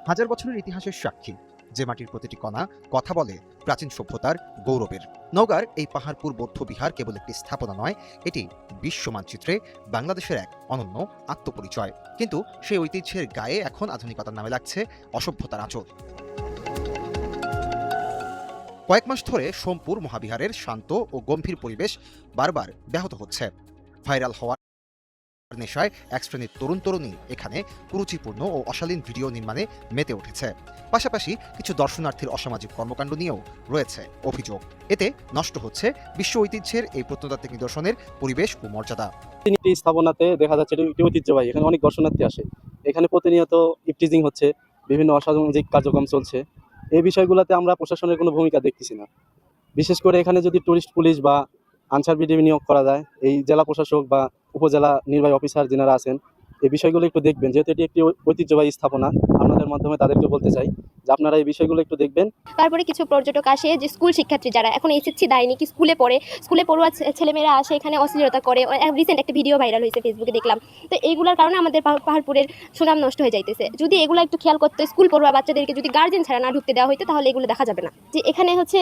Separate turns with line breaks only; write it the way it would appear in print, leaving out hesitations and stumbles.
হাজার বছরের ইতিহাসের সাক্ষী, যে মাটির প্রতিটি কণা কথা বলে প্রাচীন সভ্যতার গৌরবের। নওগাঁর এই পাহাড়পুর বৌদ্ধ বিহার কেবল একটি স্থাপনা নয়, এটি বিশ্ব মানচিত্রে বাংলাদেশের এক অনন্য আত্মপরিচয়। কিন্তু সেই ঐতিহ্যের গায়ে এখন আধুনিকতার নামে লাগছে অসভ্যতার আঁচল। কয়েক মাস ধরে সোমপুর মহাবিহারের শান্ত ও গম্ভীর পরিবেশ বারবার ব্যাহত হচ্ছে। ভাইরাল হওয়ার নেশায় এক শ্রেণীর তরুণ তরুণী এখানে কুরুচিপূর্ণ ও অশালীন ভিডিও নির্মাণে মেতে উঠেছে। পাশাপাশি কিছু দর্শনার্থীর অসামাজিক কর্মকাণ্ড নিয়েও রয়েছে অভিযোগ। এতে নষ্ট হচ্ছে বিশ্ব ঐতিহ্যের এই প্রত্নতাত্ত্বিক নিদর্শনের পরিবেশ ও মর্যাদা।
তিনটি স্থাপনাতে দেখা যাচ্ছে এটি ঐতিহ্যবাহী। এখানে অনেক দর্শনার্থী আসে। এখানে প্রতিনিয়ত ইপটিজিং হচ্ছে, বিভিন্ন অসামাজিক কার্যক্রম চলছে। এই বিষয়গুলোতে আমরা প্রশাসনের কোনো ভূমিকা দেখতেছি না। বিশেষ করে এখানে যদি টুরিস্ট পুলিশ বা আনসার বিডিবি নিয়োগ করা যায়, এই জেলা প্রশাসক বা উপজেলা নির্বাহী অফিসার যারা আছেন, এই বিষয়গুলো একটু দেখবেন। যেহেতু এটি একটি ঐতিহ্যবাহী স্থাপনা, আপনাদের মাধ্যমে তাদেরকে বলতে চাই যে আপনারা এই বিষয়গুলো একটু দেখবেন।
তারপরে কিছু পর্যটক আসে, যে স্কুল শিক্ষার্থী যারা এখন এসএসসি দেয়নি, কি স্কুলে পড়ে, স্কুলে পড়ুয়া ছেলেমেয়েরা আসে, এখানে অশ্লীলতা করে। রিসেন্ট একটা ভিডিও ভাইরাল হয়েছে, ফেসবুকে দেখলাম। তো এইগুলোর কারণে আমাদের পাহাড়পুরের সুনাম নষ্ট হয়ে যাইতেছে। যদি এগুলো একটু খেয়াল করতে, স্কুল পড়ুয়া বাচ্চাদেরকে যদি গার্জেন ছাড়া না ঢুকতে দেওয়া হইতো, তাহলে এগুলো দেখা যাবে না। যে এখানে হচ্ছে